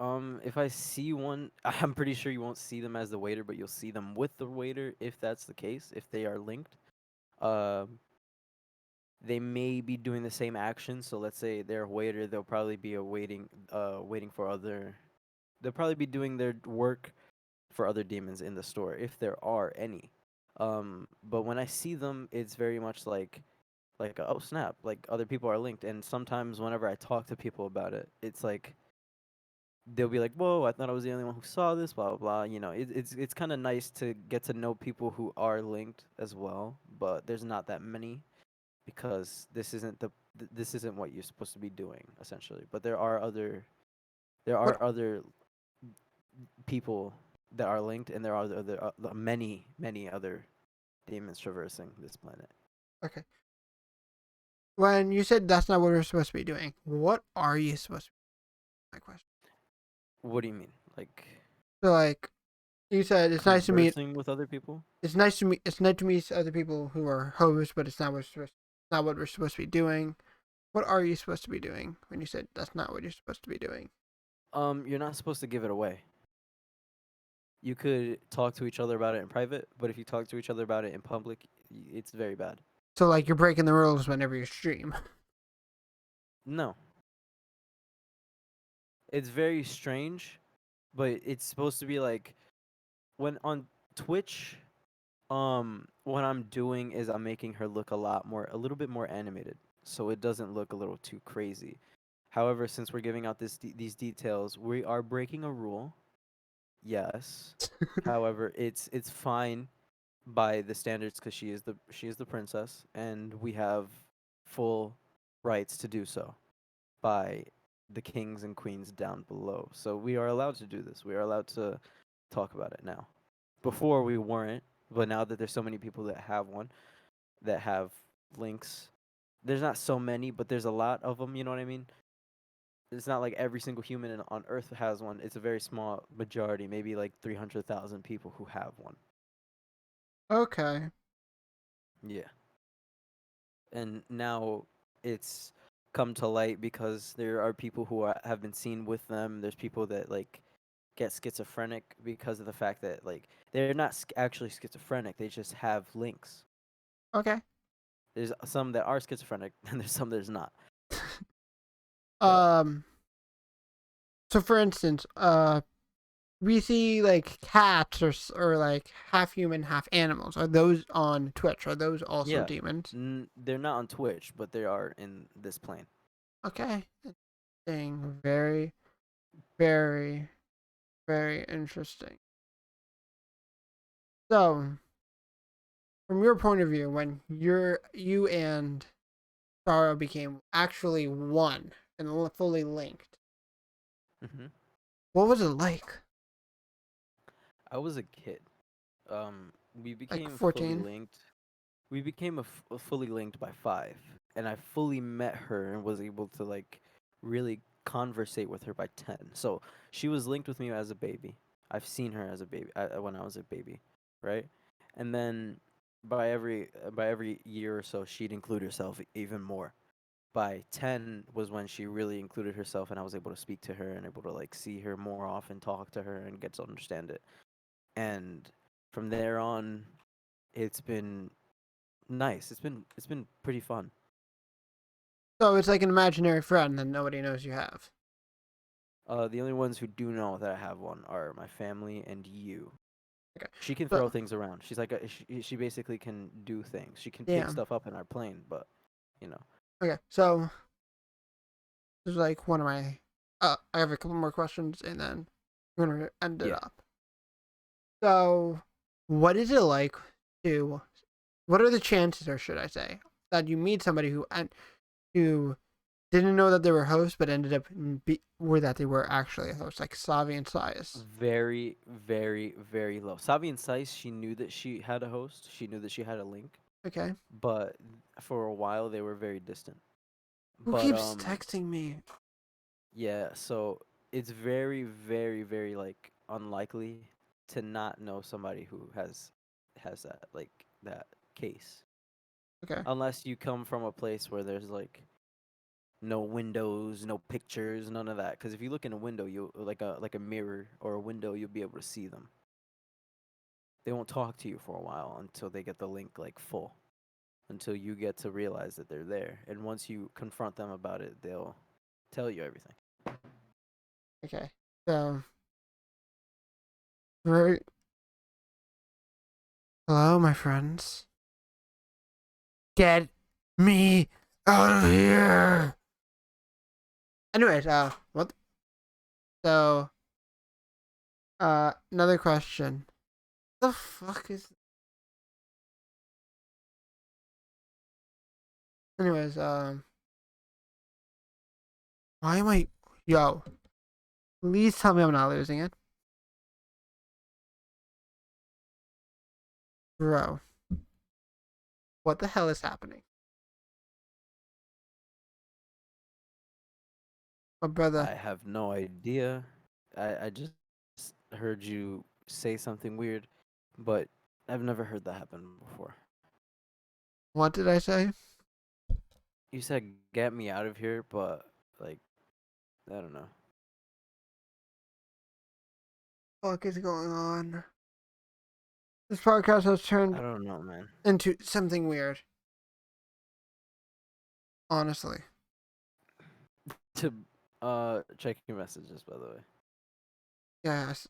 if I see one, I'm pretty sure you won't see them as the waiter, but you'll see them with the waiter if that's the case, if they are linked. Um, they may be doing the same action. So let's say they're a waiter, they'll probably be waiting for other. They'll probably be doing their work for other demons in the store if there are any. But when I see them, it's very much like oh snap, like other people are linked. And sometimes whenever I talk to people about it, it's like they'll be like, "Whoa, I thought I was the only one who saw this." Blah blah blah. It's kind of nice to get to know people who are linked as well, but there's not that many because this isn't what you're supposed to be doing essentially. But there What? are other people that are linked, and there are many other demons traversing this planet. Okay. When you said that's not what we're supposed to be doing, what are you supposed to be? My question. What do you mean? Like So like you said, it's nice to meet. conversing with other people? It's nice to meet. It's nice to meet other people who are hosts, but it's not what we're supposed to be doing. What are you supposed to be doing when you said that's not what you're supposed to be doing? You're not supposed to give it away. You could talk to each other about it in private, but if you talk to each other about it in public, it's very bad. So like you're breaking the rules whenever you stream. No, it's very strange, but it's supposed to be like when on Twitch. What I'm doing is I'm making her look a little bit more animated, so it doesn't look a little too crazy. However, since we're giving out these details, we are breaking a rule. Yes. However, it's fine by the standards because she is the princess, and we have full rights to do so by the kings and queens down below. So we are allowed to do this. We are allowed to talk about it now. Before we weren't, but now that there's so many people that have one, that have links, there's not so many, but there's a lot of them. You know what I mean? It's not like every single human on Earth has one. It's a very small majority, maybe like 300,000 people who have one. Okay. Yeah. And now it's come to light because there are people who have been seen with them. There's people that like get schizophrenic because of the fact that like they're not actually schizophrenic. They just have links. Okay. There's some that are schizophrenic, and there's some that's not. But Um. So for instance, we see like cats or like half human, half animals. Are those on Twitch? Are those also yeah, demons? they're not on Twitch, but they are in this plane. Okay. Interesting. Very, very, very interesting. So, from your point of view, when you and Sorrow became actually one and fully linked, hmm what was it like? I was a kid. We Like became fully 14? linked. We became fully linked by 5, and I fully met her and was able to like really conversate with her by 10. So she was linked with me as a baby. I've seen her as a baby when I was a baby, right? And then by every year or so, she'd include herself even more. By 10 was when she really included herself, and I was able to speak to her and able to like see her more often, talk to her, and get to understand it. And from there on, it's been nice. It's been pretty fun. So it's like an imaginary friend that nobody knows you have. The only ones who do know that I have one are my family and you. Okay. She can So, throw things around. She basically can do things. She can pick damn. stuff up in our plane, but you know. Okay. So, this is like one of my. I have a couple more questions and then we're going to end it Yeah. up. So, what is it like to. What are the chances, or should I say, that you meet somebody who didn't know that they were hosts, but ended up were that they were actually hosts, like Savi and Sias. Very, very, very low. Sabi and Sice, she knew that she had a host. She knew that she had a link, Okay. but for a while they were very distant. Who But keeps texting me? yeah. So it's very, very, very like unlikely to not know somebody who has that like that case, Okay. unless you come from a place where there's like no windows, no pictures, none of that. Because if you look in a window, you like a mirror or a window, you'll be able to see them. They won't talk to you for a while until they get the link like full, until you get to realize that they're there. And once you confront them about it, they'll tell you everything. Okay. So, very. Hello, my friends. Get me out of here. Anyways, what? So, another question. The fuck is? Anyways, why am I? Yo, please tell me I'm not losing it, bro. What the hell is happening, my brother? I have no idea. I just heard you say something weird, but I've never heard that happen before. What did I say? You said get me out of here, but like I don't know. What is going on? This podcast has I turned don't know, man. into something weird. Honestly. To check your messages, by the way. Yes.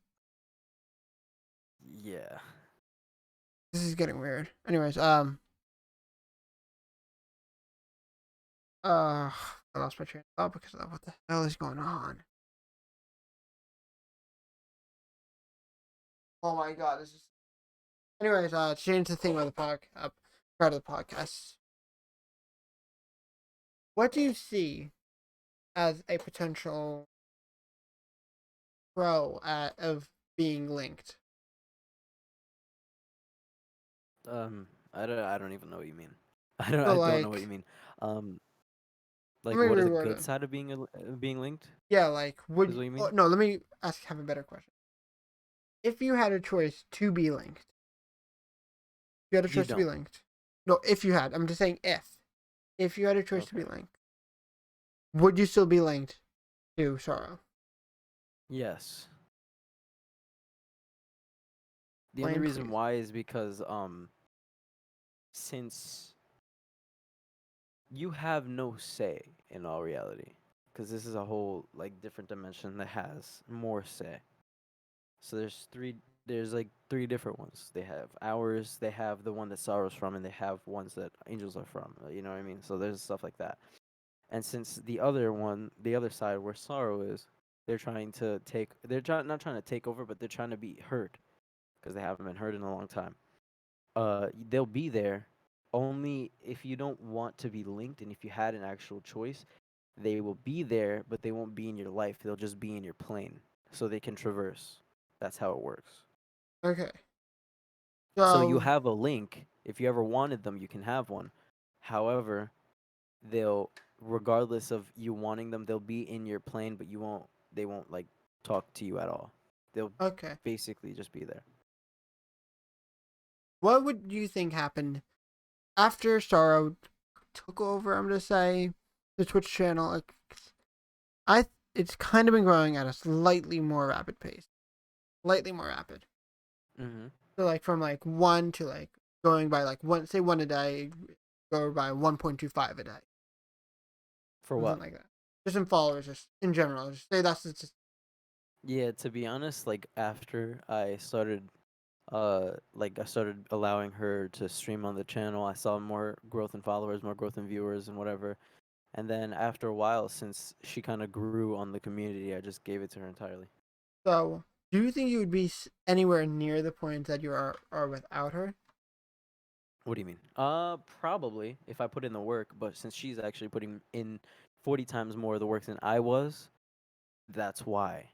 Yeah. This is getting weird. Anyways, I lost my train of thought because of that. What the hell is going on? Oh my god, this is. Anyways, change the thing of the part of the podcast. What do you see as a potential pro of being linked? I don't even know what you mean. So I don't know what you like, mean. let Like me what is the reword good it. side of being linked? Yeah, like, would Is you, what you oh, mean? no? Let me have a better question. If you had a choice to be linked, you had a You choice to be don't. linked. No, if you had, I'm just saying if you had a choice to be Okay. linked, would you still be linked to Sorrow? Yes. The only Explain, reason please. why is because since you have no say in all reality, because this is a whole like different dimension that has more say. So there's like three different ones. They have ours, they have the one that Sorrow's from, and they have ones that angels are from. You know what I mean? So there's stuff like that. And since the other one, the other side where Sorrow is, not trying to take over, but they're trying to be heard because they haven't been heard in a long time. They'll be there only if you don't want to be linked, and if you had an actual choice, they will be there, but they won't be in your life. They'll just be in your plane, so they can traverse. That's how it works. Okay. So you So, have a link. If you ever wanted them, you can have one. However, they'll, regardless of you wanting them, they'll be in your plane, but you won't. They won't like talk to you at all. They'll okay. basically just be there. What would you think happened after Sorrow took over? I'm gonna say the Twitch channel. Like, it's kind of been growing at a slightly more rapid pace, slightly more rapid. Mm-hmm. So like from like one to like going by like one a day, go by 1.25 a day, For something what? like that. Just in followers, just in general. Just say that's just Yeah, to be honest, like after I started allowing her to stream on the channel, I saw more growth in followers, more growth in viewers and whatever. And then after a while, since she kind of grew on the community, I just gave it to her entirely. so. Do you think you would be anywhere near the point that you are without her? What do you mean? Probably if I put in the work, but since she's actually putting in 40 times more of the work than I was. That's why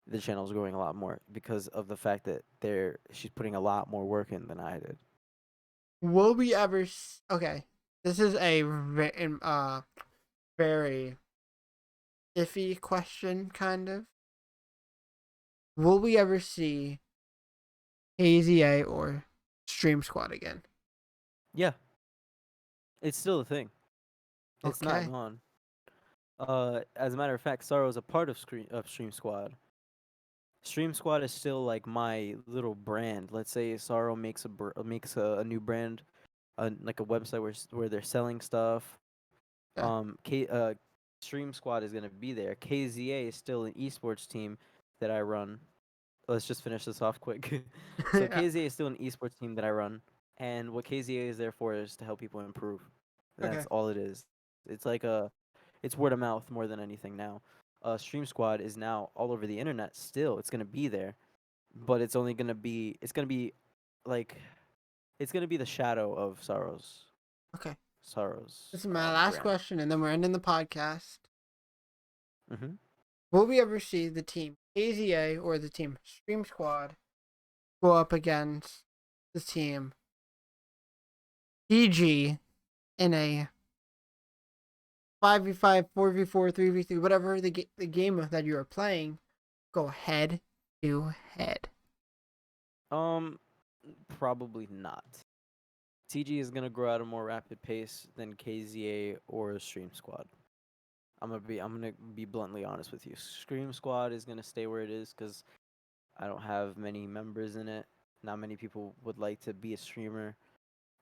the channel's growing a lot more because of the fact that she's putting a lot more work in than I did. Will we ever? Okay, this is a very iffy question, kind of. Will we ever see KZA or Stream Squad again? Yeah, it's still a thing. It's not Okay. gone. As a matter of fact, Sorrow is a part of Stream Squad. Stream Squad is still like my little brand. Let's say Sorrow makes a new brand, like a website where they're selling stuff. Yeah. K Stream Squad is gonna be there. KZA is still an esports team that I run. Let's just finish this off quick. So Yeah. KZA is still an esports team that I run, and what KZA is there for is to help people improve. Okay. That's all it is. It's it's word of mouth more than anything now. Stream Squad is now all over the internet. Still, it's gonna be there, but it's gonna be like it's gonna be the shadow of Okay. Sorrow's This is my last brand. question, and then we're ending the podcast. Mm-hmm. Will we ever see the team KZA or the team Stream Squad go up against the team EG in a 5v5, 4v4, 3v3, whatever the game that you are playing, go head to head? Um, Probably not. TG is gonna grow at a more rapid pace than KZA or Stream Squad. I'm gonna be bluntly honest with you. Stream Squad is gonna stay where it is because I don't have many members in it. Not many people would like to be a streamer,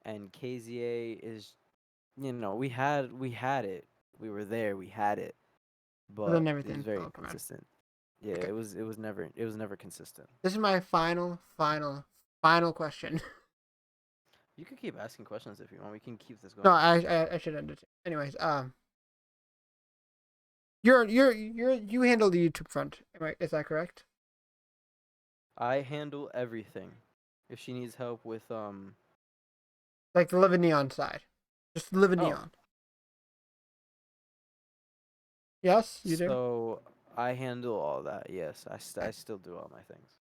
and KZA is, we had it. We were there. We had it, But then but it was everything very fell apart. inconsistent. Yeah, Okay. it was never consistent. This is my final question. You could keep asking questions if you want. We can keep this No, going. I should end it. Anyways, you handle the YouTube front, right? Is that correct? I handle everything. If she needs help with Like the Lividnneon side, just oh, Lividnneon. Yes, you do. so I handle all that. Yes, I Okay. still do all my things.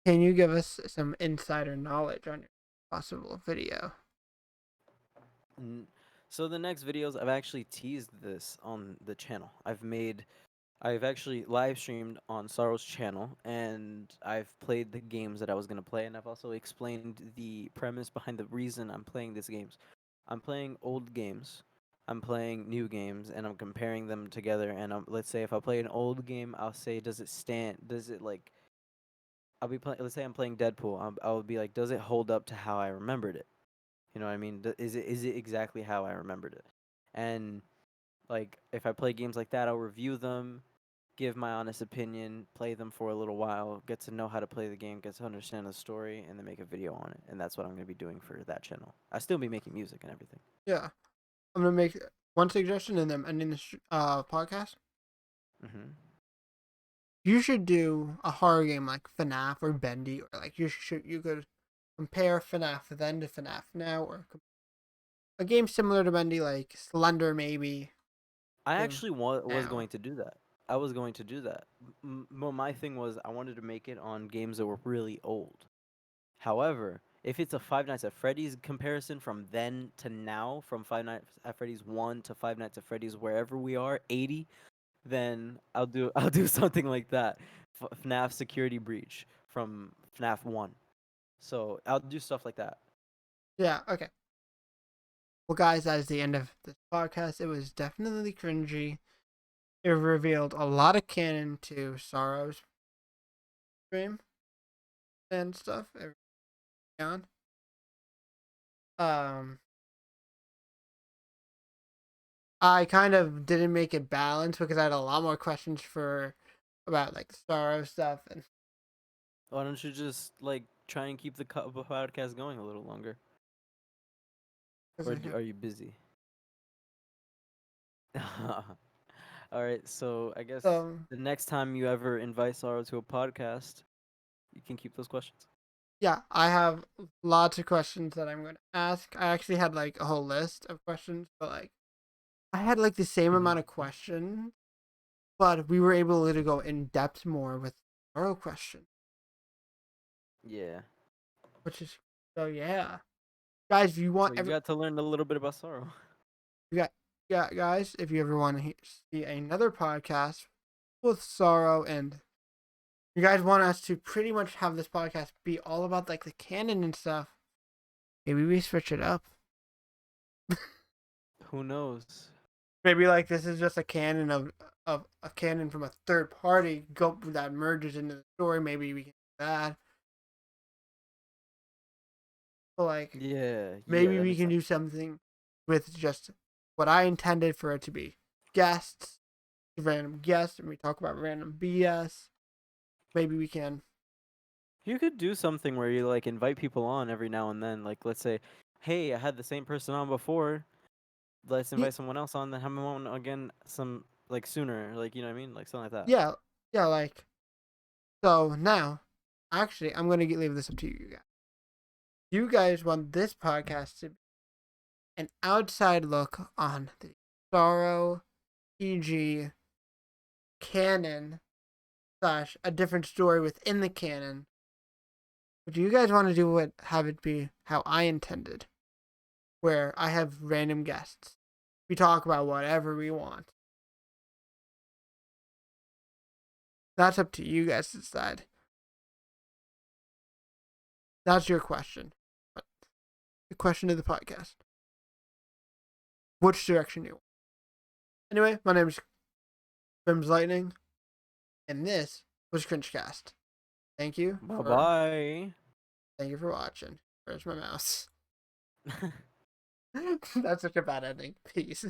Can you give us some insider knowledge on your possible video? N- So the next videos, I've actually teased this on the channel. I've actually live streamed on Sorrow's channel, and I've played the games that I was gonna play, and I've also explained the premise behind the reason I'm playing these games. I'm playing old games, I'm playing new games, and I'm comparing them together. And let's say if I play an old game, I'll say, does it stand? Does it like? I'll be playing. Let's say I'm playing Deadpool. I'll be like, does it hold up to how I remembered it? You know what I mean? Is it exactly how I remembered it? And like if I play games like that, I'll review them, give my honest opinion, play them for a little while, get to know how to play the game, get to understand the story, and then make a video on it. And that's what I'm going to be doing for that channel. I still be making music and everything. Yeah, I'm gonna make one suggestion and then ending the podcast. Hmm. You should do a horror game like FNAF or Bendy, or like you could compare FNAF then to FNAF now, or a game similar to Bendy like Slender maybe. I Game actually was now. going to do that. I was going to do that. Well, my thing was I wanted to make it on games that were really old. However, if it's a Five Nights at Freddy's comparison from then to now, from Five Nights at Freddy's 1 to Five Nights at Freddy's wherever we are, 80, then I'll do something like that. FNAF Security Breach from FNAF 1. So, I'll do stuff like that. Yeah. Okay. Well, guys, that is the end of this podcast. It was definitely cringy. It revealed a lot of canon to Sorrow's stream and stuff. On. Um, I kind of didn't make it balanced because I had a lot more questions for about like the Sorrow stuff and Why don't you just like try and keep the podcast going a little longer? because Or I know. are you busy? All right, so I guess So the next time you ever invite Sorrow to a podcast, you can keep those questions. yeah, I have lots of questions that I'm going to ask. I actually had like a whole list of questions, but like I had like the same Mhm. amount of questions, but we were able to go in depth more with oral questions, Yeah. which is so yeah. Guys, if you So want you got to learn a little bit about sorrow. you got yeah, guys, if you ever want to see another podcast with Sorrow and you guys want us to pretty much have this podcast be all about like the canon and stuff, maybe we switch it up. Who knows? Maybe like this is just a canon of a canon from a third party go that merges into the story. Maybe we can do that. But like Yeah, yeah, maybe that we makes can do sense. something with just what I intended for it to be. Guests, random guests, and we talk about random BS. Maybe we can. You could do something where you like invite people on every now and then. Like, let's say, hey, I had the same person on before. Let's invite someone else on. Then have them on again some like sooner. Like, you know what I mean? Like something like that. Yeah, yeah, like so now. Actually, I'm gonna leave this up to you guys. You guys want this podcast to be an outside look on the Sorrow EG canon slash a different story within the canon. But do you guys want to do what have it be how I intended, where I have random guests? We talk about whatever we want. That's up to you guys to decide. That's your question. The question of the podcast. Which direction you want? Anyway, my name is Brim's Lightning, and this was Cringecast. Thank you Bye for bye. thank you for watching. Where's my mouse? That's such a bad ending. Peace.